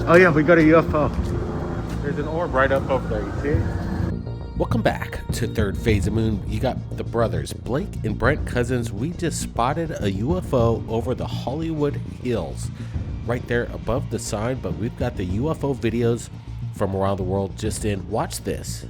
Oh yeah, we got a UFO. There's an orb right up over there, you see it? Welcome back to Third Phase of Moon. You got the brothers, Blake and Brent Cousins. We just spotted a UFO over the Hollywood Hills, right there above the sign, but we've got the UFO videos from around the world just in. Watch this.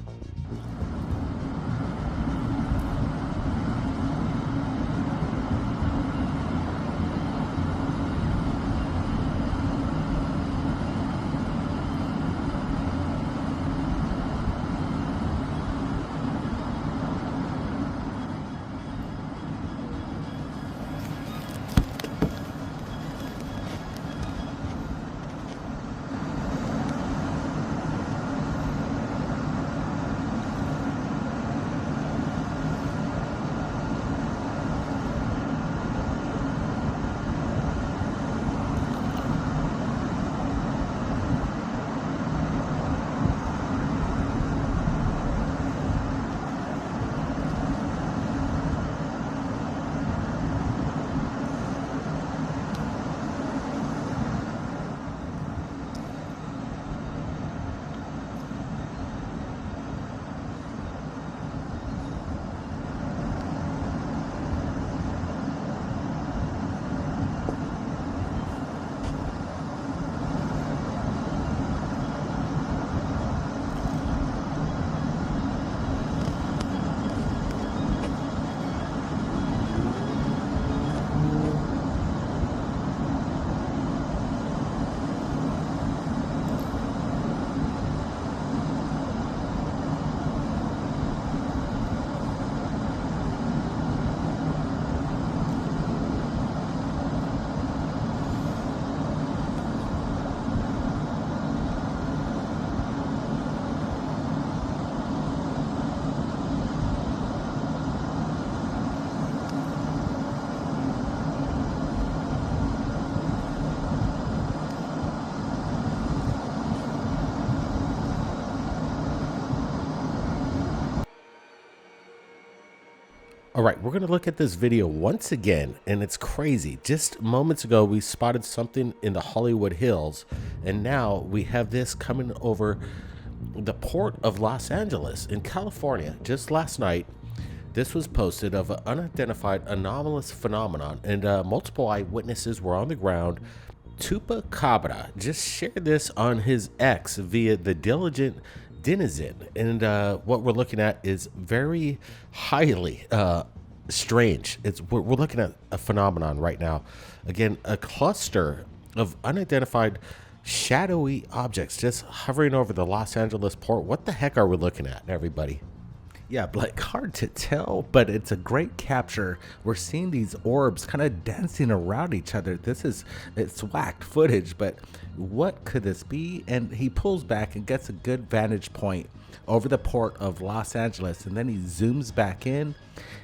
All right, we're going to look at this video once again, and it's crazy. Just moments ago, we spotted something in the Hollywood Hills, and now we have this coming over the port of Los Angeles in California. Just last night, this was posted of an unidentified anomalous phenomenon, and multiple eyewitnesses were on the ground. Tupa Cabra just shared this on his X via the Diligent Denizen, and what we're looking at is very highly strange. We're looking at a phenomenon right now. Again, a cluster of unidentified shadowy objects just hovering over the Los Angeles port. What the heck are we looking at, everybody? Yeah, Blake, hard to tell, but it's a great capture. We're seeing these orbs kind of dancing around each other. It's whacked footage, but what could this be? And he pulls back and gets a good vantage point over the port of Los Angeles, and then he zooms back in.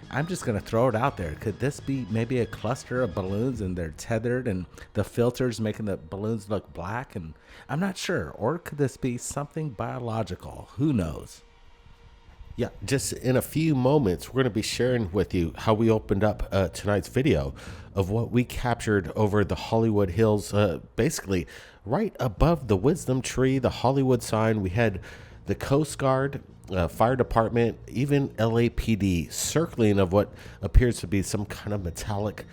I'm just going to throw it out there. Could this be maybe a cluster of balloons and they're tethered and the filters making the balloons look black? And I'm not sure. Or could this be something biological? Who knows? Yeah, just in a few moments, we're going to be sharing with you how we opened up tonight's video of what we captured over the Hollywood Hills, basically right above the Wisdom Tree, the Hollywood sign. We had the Coast Guard, fire department, even LAPD circling of what appears to be some kind of metallic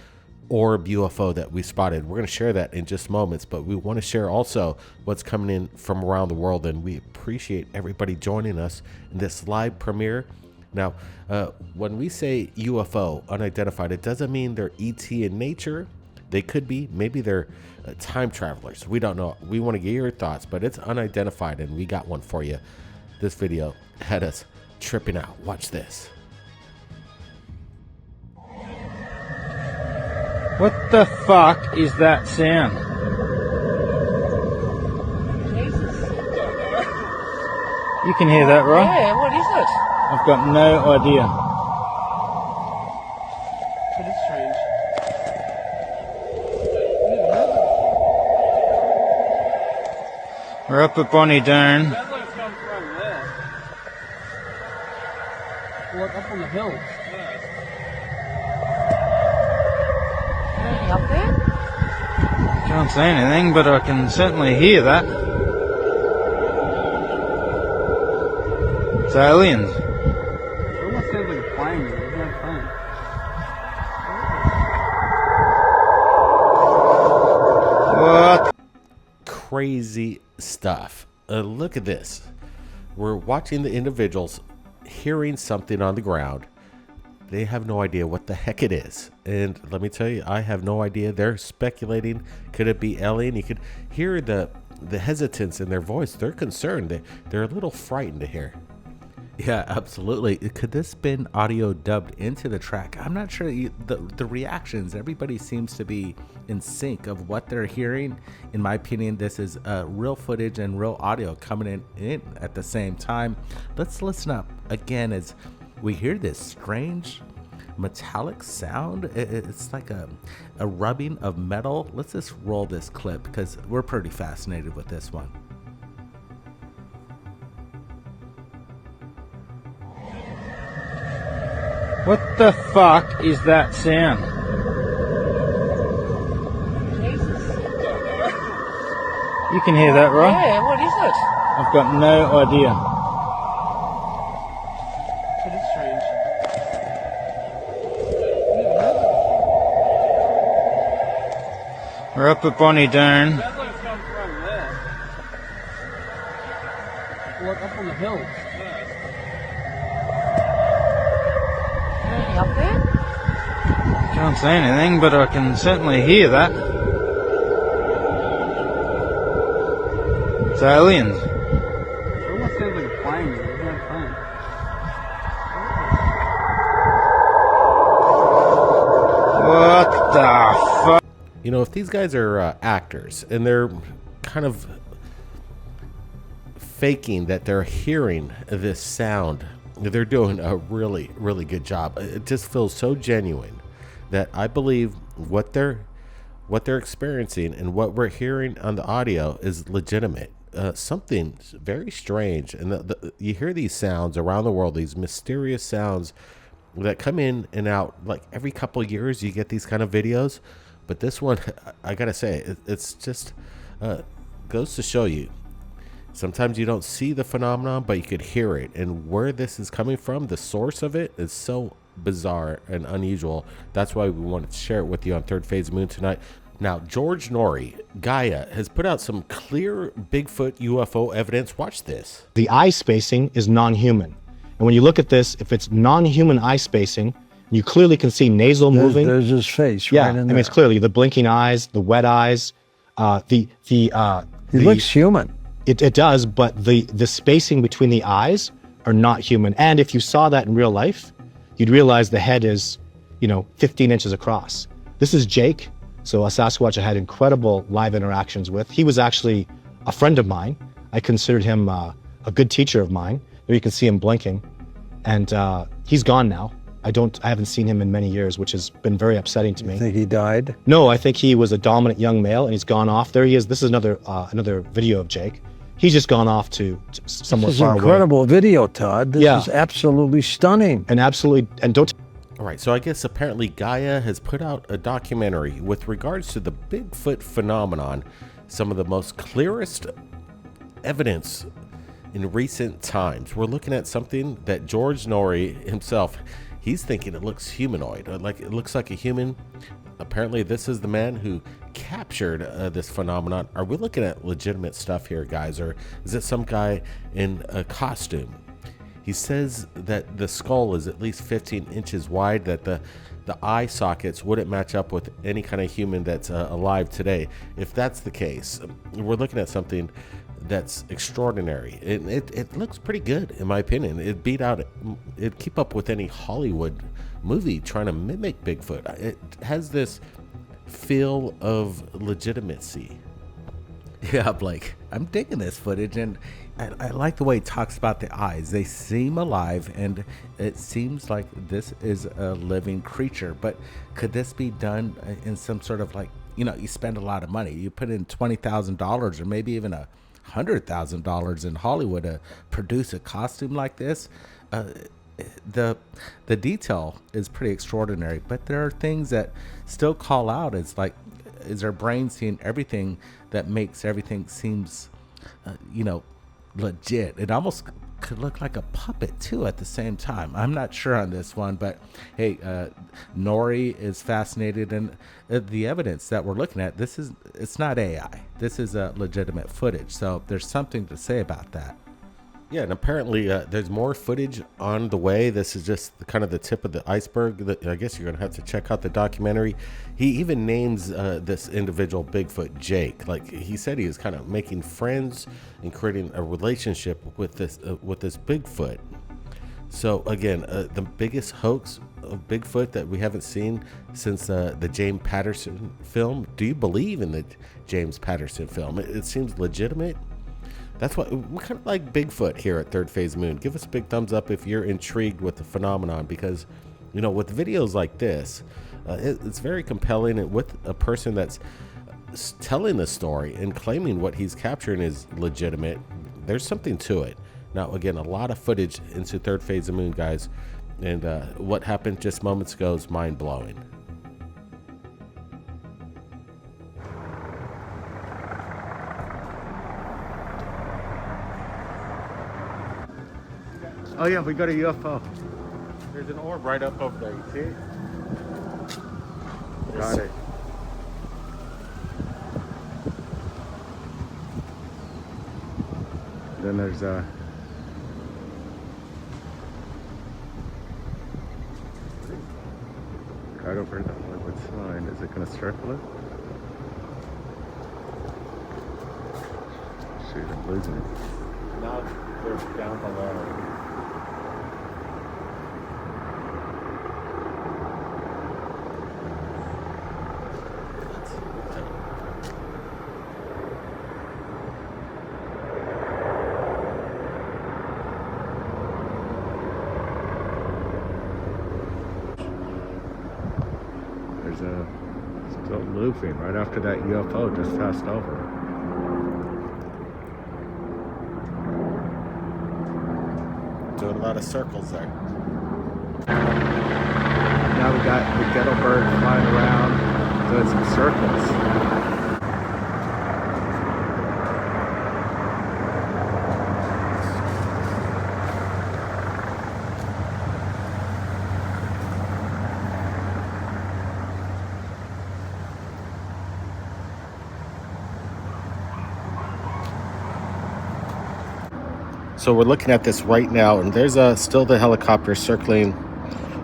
orb UFO that we spotted. We're going to share that in just moments, but we want to share also what's coming in from around the world, and we appreciate everybody joining us in this live premiere. Now, when we say UFO, unidentified, it doesn't mean they're ET in nature. They could be. Maybe they're time travelers. We don't know. We want to get your thoughts, but it's unidentified, and we got one for you. This video had us tripping out. Watch this. What the fuck is that sound? Jesus. You can hear that, right? Yeah, what is it? I've got no idea. It is strange. We're up at Bonnie Doon. Sounds like it's coming from there. What, up on the hill? Anything up there? Can't see anything, but I can certainly hear that. It's aliens. It almost sounds like a plane. There's no plane. What? Crazy stuff. Look at this. We're watching the individuals hearing something on the ground. They have no idea what the heck it is. And let me tell you, I have no idea. They're speculating. Could it be alien? You could hear the hesitance in their voice. They're concerned. They're a little frightened here. Yeah, absolutely. Could this been audio dubbed into the track? I'm not sure. The reactions, everybody seems to be in sync of what they're hearing. In my opinion, this is real footage and real audio coming in at the same time. Let's listen up again as we hear this strange metallic sound. It's like a rubbing of metal. Let's just roll this clip because we're pretty fascinated with this one. What the fuck is that sound? Jesus. You can hear that, right? Yeah, what is it? I've got no idea. It is strange. We're up at Bonnie Doon. Sounds like it's coming from over there. Like up on the hill. Anything up there? Can't say anything, but I can certainly hear that. It's aliens. It almost sounds like a plane. There's no plane. What the fuck? You know, if these guys are actors and they're kind of faking that they're hearing this sound, they're doing a really, really good job. It just feels so genuine that I believe what they're experiencing and what we're hearing on the audio is legitimate. Something very strange, and you hear these sounds around the world, these mysterious sounds that come in and out. Like every couple of years, you get these kind of videos. But this one, I gotta say, it's just goes to show you. Sometimes you don't see the phenomenon, but you could hear it. And where this is coming from, the source of it is so bizarre and unusual. That's why we wanted to share it with you on Third Phase of Moon tonight. Now, George Norrie, Gaia, has put out some clear Bigfoot UFO evidence. Watch this. The eye spacing is non-human. And when you look at this, if it's non-human eye spacing, you clearly can see nasal moving. There's his face Yeah, right in I there. mean, it's clearly the blinking eyes, the wet eyes, He looks human. It does, but the spacing between the eyes are not human. And if you saw that in real life, you'd realize the head is, 15 inches across. This is Jake, so a Sasquatch I had incredible live interactions with. He was actually a friend of mine. I considered him a good teacher of mine. There you can see him blinking, and he's gone now. I haven't seen him in many years, which has been very upsetting to me. You think he died? No, I think he was a dominant young male, and he's gone off. There he is. This is another video of Jake. He's just gone off to somewhere This is far away. incredible video, Todd. This Yeah. is absolutely stunning. And don't. All right, so I guess apparently Gaia has put out a documentary with regards to the Bigfoot phenomenon, some of the most clearest evidence in recent times. We're looking at something that George Norrie himself, he's thinking it looks humanoid, like it looks like a human. Apparently this is the man who captured this phenomenon. Are we looking at legitimate stuff here, guys, or is it some guy in a costume? He says that the skull is at least 15 inches wide, that the eye sockets wouldn't match up with any kind of human that's alive today. If that's the case, we're looking at something that's extraordinary. It looks pretty good, in my opinion. It'd keep up with any Hollywood movie trying to mimic Bigfoot. It has this feel of legitimacy. Yeah, Blake, I'm digging this footage, and I like the way he talks about the eyes. They seem alive, and it seems like this is a living creature. But could this be done in some sort of you spend a lot of money. You put in $20,000 or maybe even $100,000 in Hollywood to produce a costume like this. The detail is pretty extraordinary, but there are things that still call out. It's like, is our brain seeing everything that makes everything seems, legit? It almost could look like a puppet too at the same time. I'm not sure on this one, but hey, Nori is fascinated in the evidence that we're looking at. It's not AI. This is legitimate footage. So there's something to say about that. Yeah, and apparently there's more footage on the way. This is just kind of the tip of the iceberg. I guess you're going to have to check out the documentary. He even names this individual Bigfoot Jake. Like he said, he was kind of making friends and creating a relationship with this Bigfoot. So again, the biggest hoax of Bigfoot that we haven't seen since the James Patterson film. Do you believe in the James Patterson film? It seems legitimate. That's what we kind of like Bigfoot here at Third Phase Moon. Give us a big thumbs up if you're intrigued with the phenomenon, because, you know, with videos like this, it's very compelling. And with a person that's telling the story and claiming what he's capturing is legitimate, there's something to it. Now, again, a lot of footage into Third Phase of Moon, guys. And what happened just moments ago is mind-blowing. Oh yeah, we got a UFO. There's an orb right up over there, you see it? Got it. Then there's a... right over that liquid sign. Is it going to circle it? Shoot, I'm losing it. Now they're down below. There's a still looping right after that UFO just passed over. Doing a lot of circles there. Now we got the ghetto bird flying around doing some circles. So we're looking at this right now, and there's still the helicopter circling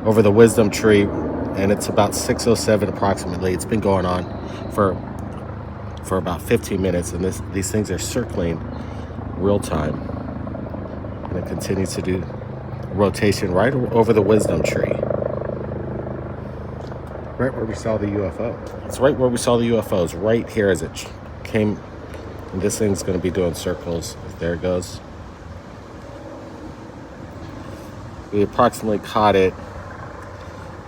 over the wisdom tree, and it's about 6:07 approximately. It's been going on for about 15 minutes, and these things are circling real time, and it continues to do rotation right over the wisdom tree, right where we saw the UFO. It's right where we saw the UFOs, right here as it came, and this thing's going to be doing circles. There it goes. We approximately caught it.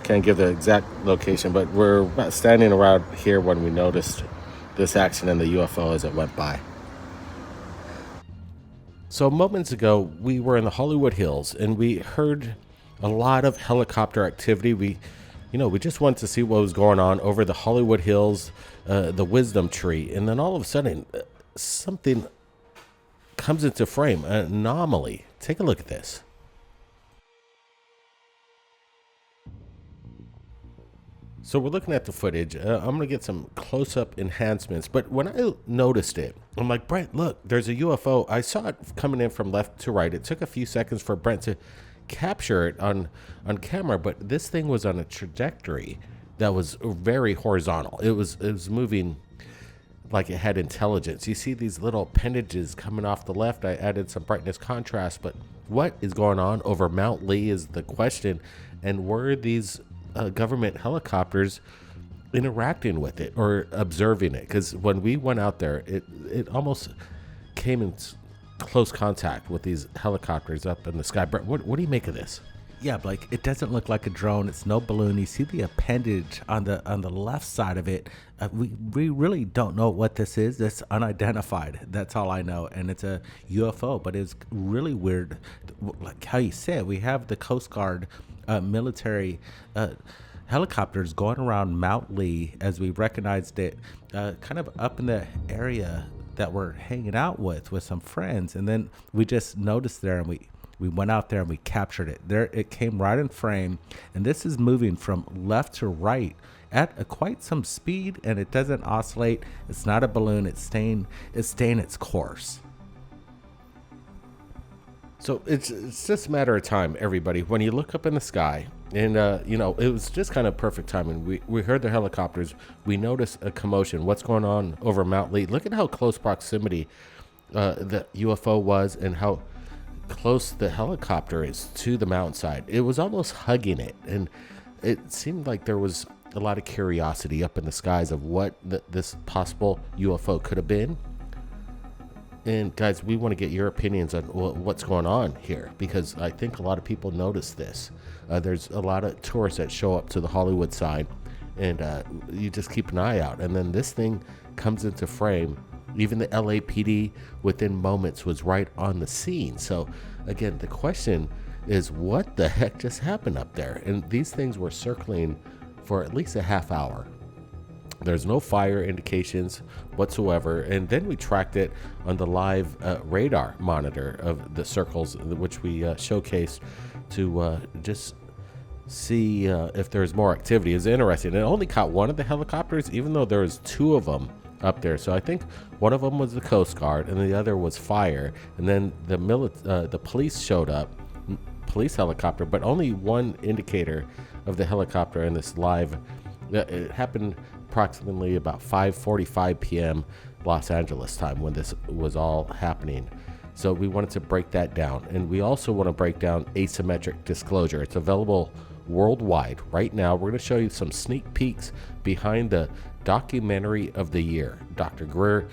Can't give the exact location, but we're about standing around here when we noticed this action in the UFO as it went by. So moments ago, we were in the Hollywood Hills and we heard a lot of helicopter activity. We just wanted to see what was going on over the Hollywood Hills, the wisdom tree. And then all of a sudden, something comes into frame, an anomaly. Take a look at this. So we're looking at the footage. I'm going to get some close-up enhancements. But when I noticed it, I'm like, Brent, look, there's a UFO. I saw it coming in from left to right. It took a few seconds for Brent to capture it on camera, but this thing was on a trajectory that was very horizontal. It was moving like it had intelligence. You see these little appendages coming off the left. I added some brightness contrast, but what is going on over Mount Lee is the question. And were these government helicopters interacting with it or observing it? Because when we went out there, it almost came in close contact with these helicopters up in the sky. What do you make of this? Yeah, Blake, it doesn't look like a drone. It's no balloon. You see the appendage on the left side of it. We really don't know what this is. It's unidentified. That's all I know. And it's a UFO, but it's really weird. Like how you said, we have the Coast Guard military helicopters going around Mount Lee as we recognized it, kind of up in the area that we're hanging out with some friends. And then we just noticed there, and We went out there and we captured it. There, it came right in frame, and this is moving from left to right at quite some speed, and it doesn't oscillate. It's not a balloon. It's staying its course. So it's just a matter of time, everybody. When you look up in the sky, and it was just kind of perfect timing. We heard the helicopters. We noticed a commotion. What's going on over Mount Lee? Look at how close proximity the UFO was, and how close the helicopter is to the mountainside. It was almost hugging it, and it seemed like there was a lot of curiosity up in the skies of what this possible UFO could have been. And guys, we want to get your opinions on what's going on here, because I think a lot of people notice this. There's a lot of tourists that show up to the Hollywood side, and you just keep an eye out. And then this thing comes into frame. Even the LAPD within moments was right on the scene. So again, the question is, what the heck just happened up there? And these things were circling for at least a half hour. There's no fire indications whatsoever. And then we tracked it on the live radar monitor of the circles, which we showcased to just see if there's more activity. It's interesting. It only caught one of the helicopters, even though there was two of them up there. So I think one of them was the Coast Guard and the other was fire. And then the police showed up, police helicopter, but only one indicator of the helicopter in this live. It happened approximately about 5:45 p.m. Los Angeles time when this was all happening. So we wanted to break that down, and we also want to break down asymmetric disclosure. It's available worldwide right now. We're going to show you some sneak peeks behind the documentary of the year. Dr. Greer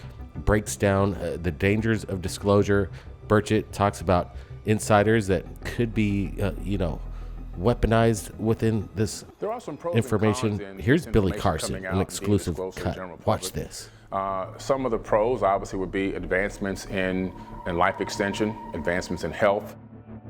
breaks down the dangers of disclosure. Burchett talks about insiders that could be weaponized within this information. Here's Billy Carson, an exclusive cut. Watch this. Some of the pros obviously would be advancements in life extension, advancements in health,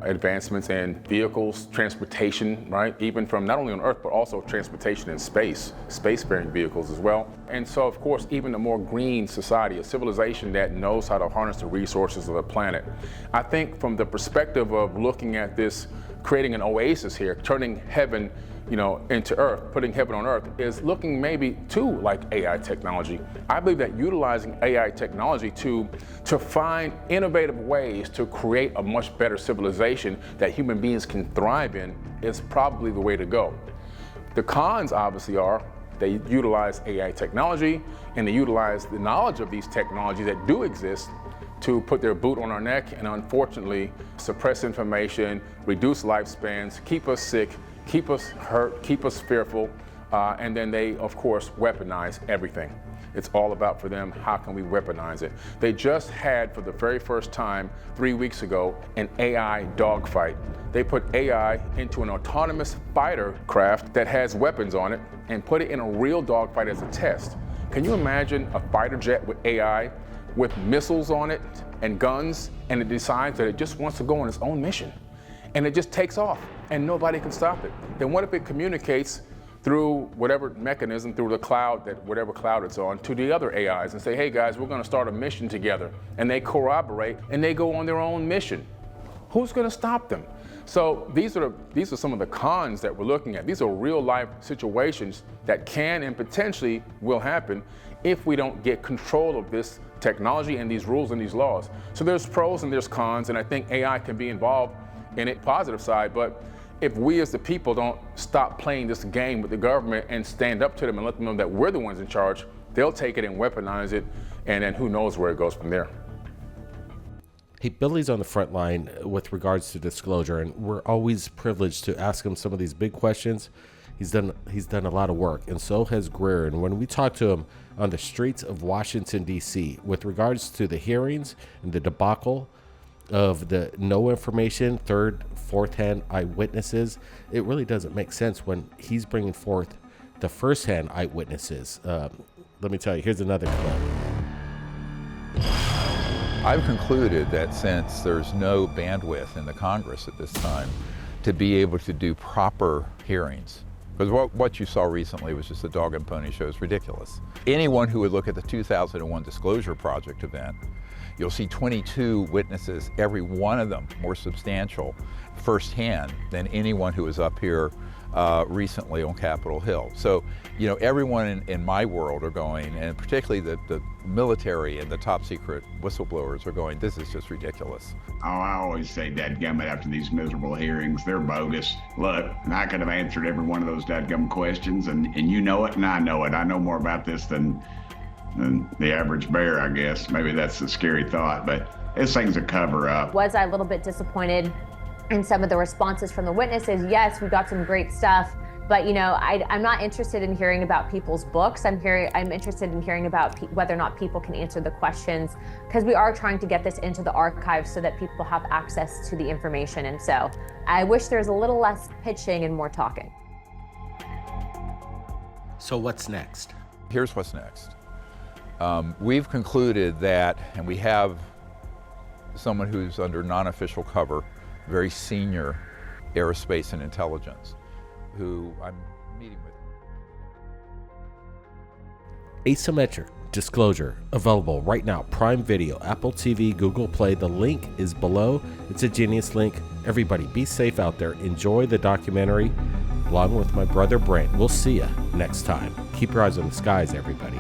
advancements in vehicles, transportation, right? Even from not only on Earth, but also transportation in space, spacefaring vehicles as well. And so, of course, even a more green society, a civilization that knows how to harness the resources of the planet. I think from the perspective of looking at this, creating an oasis here, turning heaven, into Earth, putting heaven on Earth, is looking maybe too like AI technology. I believe that utilizing AI technology to find innovative ways to create a much better civilization that human beings can thrive in is probably the way to go. The cons obviously are they utilize AI technology and they utilize the knowledge of these technologies that do exist to put their boot on our neck and unfortunately suppress information, reduce lifespans, keep us sick, keep us hurt, keep us fearful, and then they, of course, weaponize everything. It's all about for them, how can we weaponize it? They just had, for the very first time, 3 weeks ago, an AI dogfight. They put AI into an autonomous fighter craft that has weapons on it and put it in a real dogfight as a test. Can you imagine a fighter jet with AI with missiles on it and guns, and it decides that it just wants to go on its own mission? And it just takes off, and nobody can stop it. Then what if it communicates through whatever mechanism, through the cloud, whatever cloud it's on, to the other AIs and say, hey guys, we're gonna start a mission together. And they corroborate and they go on their own mission. Who's gonna stop them? So these are some of the cons that we're looking at. These are real life situations that can and potentially will happen if we don't get control of this technology and these rules and these laws. So there's pros and there's cons, and I think AI can be involved in it, positive side, but if we as the people don't stop playing this game with the government and stand up to them and let them know that we're the ones in charge, they'll take it and weaponize it, and then who knows where it goes from there. Hey, Billy's on the front line with regards to disclosure, and we're always privileged to ask him some of these big questions. He's done a lot of work, and so has Greer. And when we talked to him on the streets of Washington, D.C., with regards to the hearings and the debacle of the no information, third, fourth-hand eyewitnesses, it really doesn't make sense when he's bringing forth the first-hand eyewitnesses. Let me tell you, here's another clip. I've concluded that since there's no bandwidth in the Congress at this time to be able to do proper hearings, because what you saw recently was just a dog and pony show. Is ridiculous. Anyone who would look at the 2001 Disclosure Project event, You'll see 22 witnesses, every one of them more substantial firsthand than anyone who was up here recently on Capitol Hill. So, you know, everyone in my world are going, and particularly the military and the top secret whistleblowers are going, this is just ridiculous. Oh, I always say dadgummit after these miserable hearings. They're bogus. Look, I could have answered every one of those dadgum questions, and you know it and I know it. I know more about this than the average bear, I guess. Maybe that's a scary thought, but this thing's a cover-up. Was I a little bit disappointed in some of the responses from the witnesses? Yes, we got some great stuff, but you know, I'm not interested in hearing about people's books. I'm interested in hearing about whether or not people can answer the questions, because we are trying to get this into the archives so that people have access to the information. And so I wish there was a little less pitching and more talking. So what's next? Here's what's next. We've concluded that, and we have someone who's under non-official cover, very senior aerospace and intelligence, who I'm meeting with. Asymmetric Disclosure, available right now. Prime Video, Apple TV, Google Play. The link is below. It's a genius link. Everybody be safe out there. Enjoy the documentary along with my brother Brent. We'll see you next time. Keep your eyes on the skies, everybody.